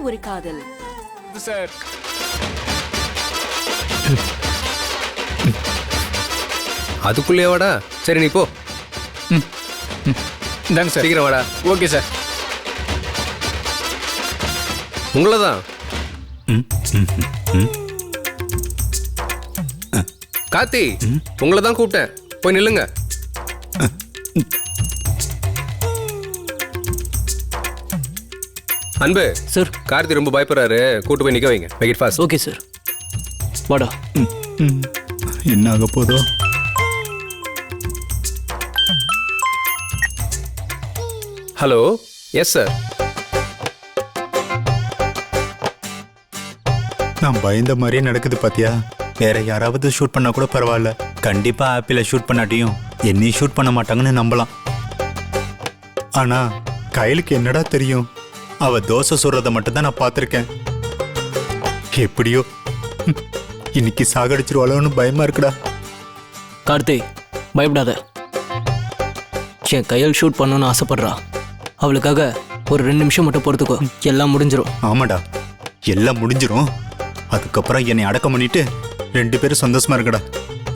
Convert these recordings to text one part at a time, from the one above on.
ஒரு காதல். சார் அதுக்குள்ளே வாடா. சரி நீ போ. இந்தாங்க சார். சீக்கிரம் வாடா. Okay sir. உங்களை தான். கார்த்தி, உங்களை தான் கூப்பிட்டேன். போய் நில்லுங்க. அன்பு சார். கார்த்தி ரொம்ப பயப்படுறாரு, கூட்டு போய் நிக்க வைங்க. Make it fast. Okay sir. வாடா. என்ன ஆக போதோ? ஹலோ. Yes sir. நான் பயந்த மாதிரியே நடக்குது பாத்தியா? வேற யாராவது ஷூட் பண்ணா கூட பரவாயில்ல, கண்டிப்பா ஆப்பிள ஷூட் பண்ணாட்டியும் என்னையும் ஷூட் பண்ண மாட்டாங்கன்னு நம்பலாம். ஆனா கைலுக்கு என்னடா தெரியும்? அவ தோசை சுடுறத மட்டும் தான் நான் பார்த்திருக்கேன். எப்படியோ இன்னைக்கு சாகடிச்சிருவாளோன்னு பயமா இருக்குடா. கார்த்தி, பயப்படாத. என் கையால் ஷூட் பண்ணணும்னு ஆசைப்படுறா. அவளுக்காக ஒரு 2 நிமிஷம் மட்டும் பொறுத்துக்கோ, எல்லாம் முடிஞ்சிடும். ஆமாடா, எல்லாம் முடிஞ்சிரும். அதுக்கப்புறம் என்னை அடக்கம் பண்ணிட்டு 2 பேரும் சந்தோஷமா இருக்கடா.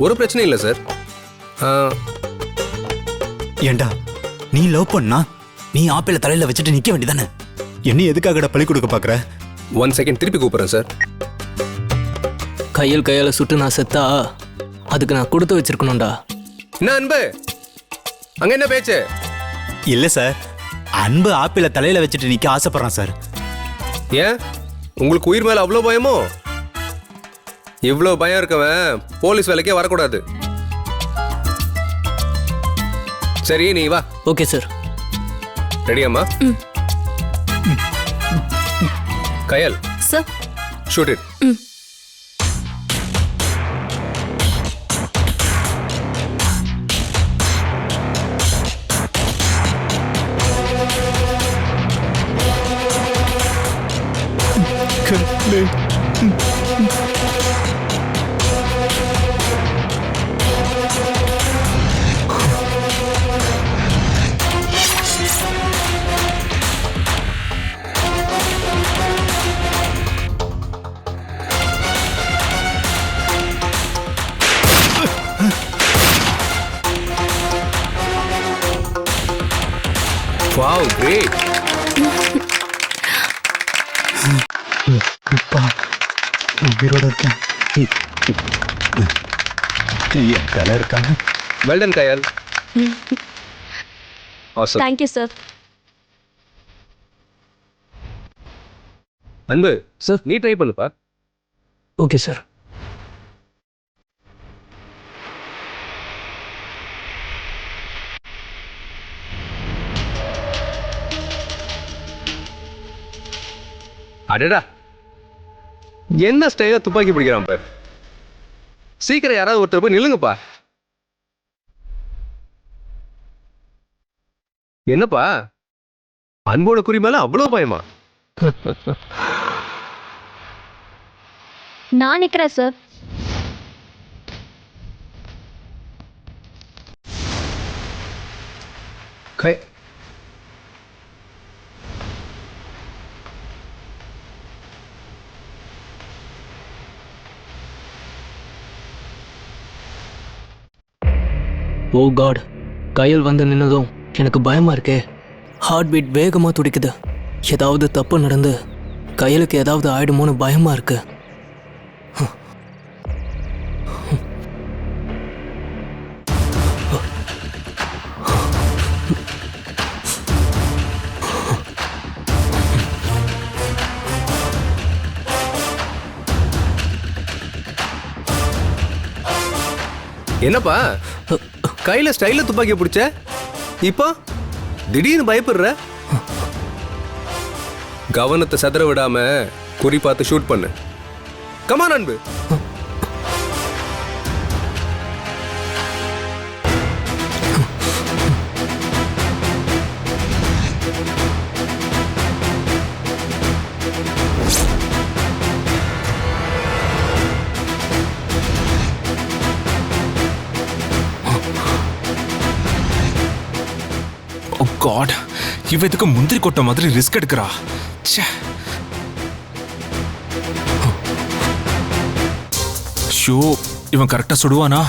ஒரு பிரச்சனையும் இல்லை சார். ஏண்டா நீ லவ் பண்ணா நீ ஆப்பிள தலையில வச்சுட்டு நிக்க வேண்டியதானே? என்ன எதுக்காகடா பழி கொடுக்க பாக்குற? 1 செகண்ட், திருப்பி கூப்பிடுறேன் சார். கையால சுட்டு நான் செத்தா அதுக்கு நான் கொடுத்து வச்சிருக்கணும்டா. என்ன அன்பு, அங்க என்ன பேச்சு? இல்ல சார், அன்பு ஆப்பிள தலையில வச்சுட்டு நிக்க ஆசைப்படுறான் சார். ஏன் உங்களுக்கு உயிர் மேல அவ்வளோ பயமோ? இவ்வளோ பயம் இருக்கவன் போலீஸ் வேலைக்கே வரக்கூடாது. சரி நீ வா. Okay sir. ரெடியாம்மா? Kayal sir. Shoot it. Wow, great. உயிரோட இருக்கேன். என் தலை இருக்காங்க. Well done, Kayal. Awesome. Thank you, sir. அன்பு சார், நீ ட்ரை பண்ணுப்பா. Okay sir. அடடா, என்ன ஸ்டைலா துப்பாக்கி பிடிக்கிறான் பார். சீக்கிரம் யாராவது ஒருத்தர் போய் நில்லுங்கப்பா. என்னப்பா, அன்போட குறி மேல அவ்வளவு பயமா? நான் நிக்கிறேன் சார். ஓ காட், கையல் வந்து நின்னதும் எனக்கு பயமா இருக்கே. ஹார்ட் பீட் வேகமா துடிக்குது. ஏதாவது தப்பு நடந்து கையலுக்கு ஏதாவது ஆயிடுமோன்னு பயமா இருக்கு. என்னப்பா கையில ஸ்டைல துப்பாக்கிய பிடிச்ச, இப்போ திடீர்னு பயப்படுற? கவனத்தை சதற விடாம குறி பார்த்து ஷூட் பண்ணு. கமான் அன்பு. காட், இவ இதுக்கு முந்திரி கொட்ட மாதிரி ரிஸ்க் எடுக்கிறா. ச்சே. ஷோ இவன் கரெக்டா சுடுவானா?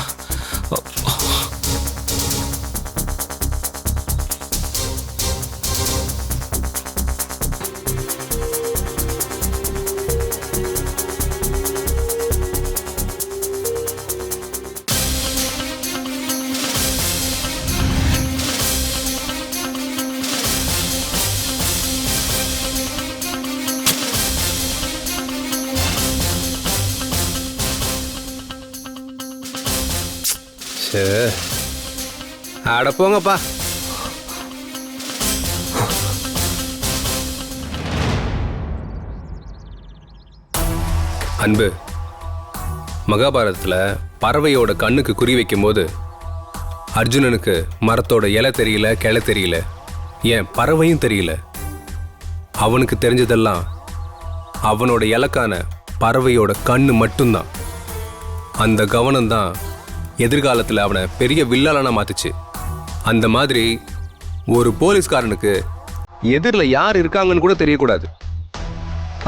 சே, அட போங்கப்பா. அன்பு, மகாபாரதத்தில் பறவையோட கண்ணுக்கு குறி வைக்கும் போது அர்ஜுனனுக்கு மரத்தோட இலை தெரியல, கிளை தெரியல, ஏன் பறவையும் தெரியல. அவனுக்கு தெரிஞ்சதெல்லாம் அவனோட இலக்கான பறவையோட கண்ணு மட்டும்தான். அந்த கவனம்தான் எதிர்காலத்தில் அவனை பெரிய வில்லாளனா மாத்துச்சு. அந்த மாதிரி ஒரு போலீஸ்காரனுக்கு எதிரில் யார் இருக்காங்கன்னு கூட தெரியக்கூடாது.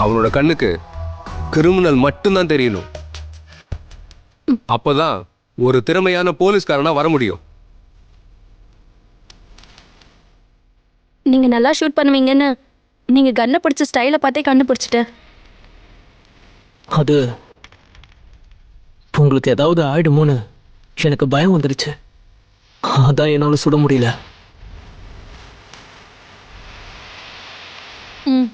அவனோட கண்ணுக்கு கிரிமினல் மட்டும்தான் தெரியணும். அப்போதான் ஒரு திறமையான போலீஸ்காரனா வர முடியும். நீங்க நல்லா ஷூட் பண்ணுவீங்கன்னு நீங்க கன்னை பிடிச்ச ஸ்டைலை பார்த்தே கண்டுபிடிச்சிட்டேன். அது உங்களுக்கு ஏதாவது ஆயிடுமோன்னு எனக்கு பயம் வந்துடுச்சு. அதான் என்னால் சுட முடியல. ம்.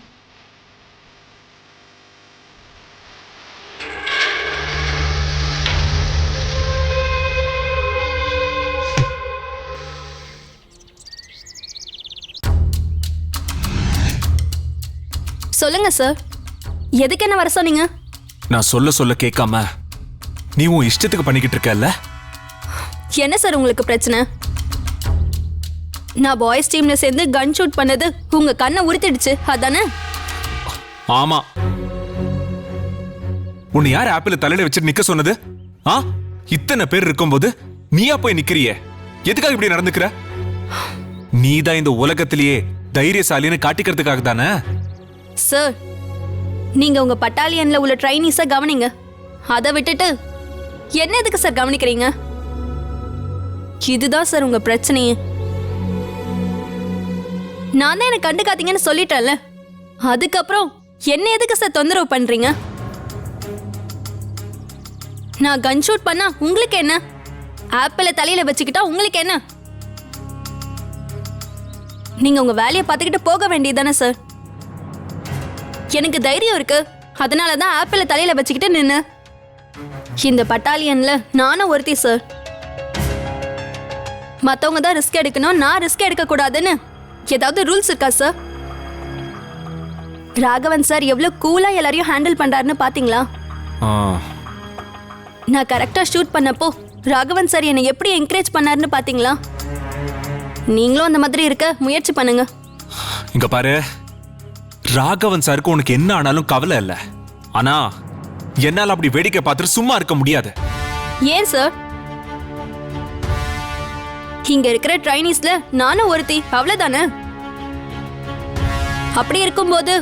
சொல்லுங்க சார், எதுக்கு என்ன வர சொன்னீங்க? நான் சொல்ல கேட்காம நீ உன் இஷ்டத்துக்கு பண்ணிக்கிட்டு இருக்கல்ல? என்ன சார் உங்களுக்கு பிரச்சனை? நான் பாய்ஸ் டீம்ல சேர்ந்து கன் ஷூட் பண்ணது உங்க கண்ணை உறுத்திடுச்சு, அதானே? ஆமா. உன்னை யார் ஆப்பிள் தலையில வச்சுட்டு நிக்க சொன்னது? இத்தனை பேர் இருக்கும்போது நீயா போய் நிக்கிறியே, எதுக்காக இப்படி நடந்துக்கிற? நீதான் இந்த உலகத்திலேயே தைரியசாலின்னு காட்டிக்கிறதுக்காக தானே? சார், நீங்க உங்க பட்டாலியன்ல உள்ள ட்ரைனிஸை கவனிங்க. அதை விட்டுட்டு என்ன எதுக்கு சார் கவனிக்கிறீங்க? இதுதான் சார் உங்க பிரச்சனையே. நான் தான் எனக்கு கண்டுக்காதீங்கன்னு சொல்லிட்டேன்ல, அதுக்கப்புறம் என்ன எதுக்கு சார் தொந்தரவு பண்றீங்க? நான் கன் ஷூட் பண்ணா உங்களுக்கு என்ன? ஆப்பிள தலையில வச்சுக்கிட்டா உங்களுக்கு என்ன? நீங்க உங்க வேலையை பார்த்துக்கிட்டு போக வேண்டியதுதானே சார்? எனக்கு தைரியம் இருக்கு, அதனாலதான் ஆப்பிள தலையில வச்சுக்கிட்டு நின்னு. இந்த பட்டாலியன்ல நானும் ஒருத்தி சார். மத்தவங்க தான் ரிஸ்க் எடுக்கணும், நான் ரிஸ்க் எடுக்க கூடாதுன்னு ஏதாவது ரூல்ஸ் இருக்கா சார்? ராகவன் சார் எவ்வளவு கூலா எல்லாரையும் ஹேண்டில் பண்றாருன்னு பாத்தீங்களா? நான் கரெக்டா ஷூட் பண்ணப்போ ராகவன் சார் என்னை எப்படி என்கரேஜ் பண்ணாருன்னு பாத்தீங்களா? நீங்களும் அந்த மாதிரி இருக்க முயற்சி பண்ணுங்க. இங்க பாரு, ராகவன் சாருக்கு உனக்கு என்ன ஆனாலும் கவலை இல்ல. ஆனா என்னால அப்படி வேடிக்கை பார்த்துட்டு சும்மா இருக்க முடியாது. ஏன் சார்? இங்க இருக்கிற ட்ரைனிஸ்ல நானும் ஒருத்தி, அவ்வளவுதானே? அப்படி இருக்கும்போது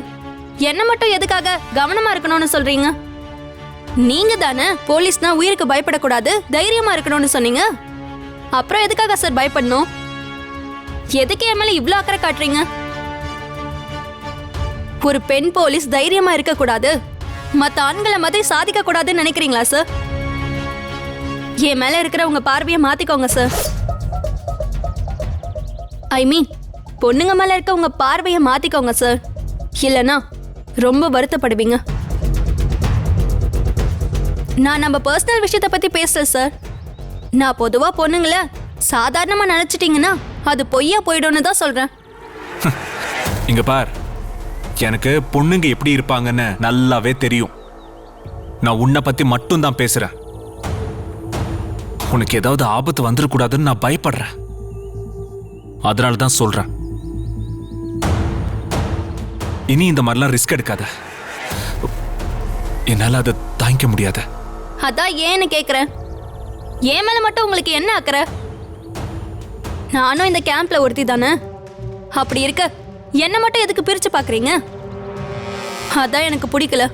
என்ன மட்டும் எதுக்காக கவனமா இருக்கணும்னு சொல்றீங்க? நீங்க தானே போலீஸ்னா உயிருக்கு பயப்படக்கூடாது, தைரியமா இருக்கணும்னு சொன்னீங்க. அப்புறம் எதுக்காக சார் பயப்படணும்? எதுக்கு என் மேல இவ்ளோ அக்கறை காட்டுறீங்க? ஒரு பெண் போலீஸ் தைரியமா இருக்க கூடாது, மத்த ஆண்களை மாதிரி சாதிக்க கூடாதுன்னு நினைக்கிறீங்களா சார்? என் மேல இருக்கிற உங்க பார்வையை மாத்திக்கோங்க சார். ஐ மீன், பொண்ணுங்க மேல இருக்க உங்க பார்வையை மாத்திக்கோங்க சார். இல்லனா ரொம்ப வருத்தப்படுவீங்க. நான் நம்ம பர்சனல் விஷயத்தை பத்தி பேசல சார். நான் பொதுவா பொண்ணுங்கள சாதாரணமா நினைச்சிட்டீங்கன்னா அது பொய்யா போயிடும்னு தான் சொல்றேன். இங்க பார், எனக்கு பொண்ணுங்க எப்படி இருப்பாங்கன்னு நல்லாவே தெரியும். நான் உன்னை பத்தி மட்டும் தான் பேசுறேன். உனக்கு ஏதாவது ஆபத்து வந்துடக்கூடாதுன்னு நான் பயப்படுறேன். அதனால தான் சொல்றேன், இனி இந்த மாதிரிலாம் ரிஸ்க் எடுக்காத. என்னால அதை தாங்கிக்க முடியாது. அதான் ஏன்னு கேக்குறேன். ஏன் மேல மட்டும் உங்களுக்கு என்ன அக்கறை? நானும் இந்த கேம்ப்ல ஒருத்தி தானே. அப்படி இருக்க என்ன மட்டும் எதுக்கு பிரிச்சு பாக்குறீங்க? அதான் எனக்கு பிடிக்கல.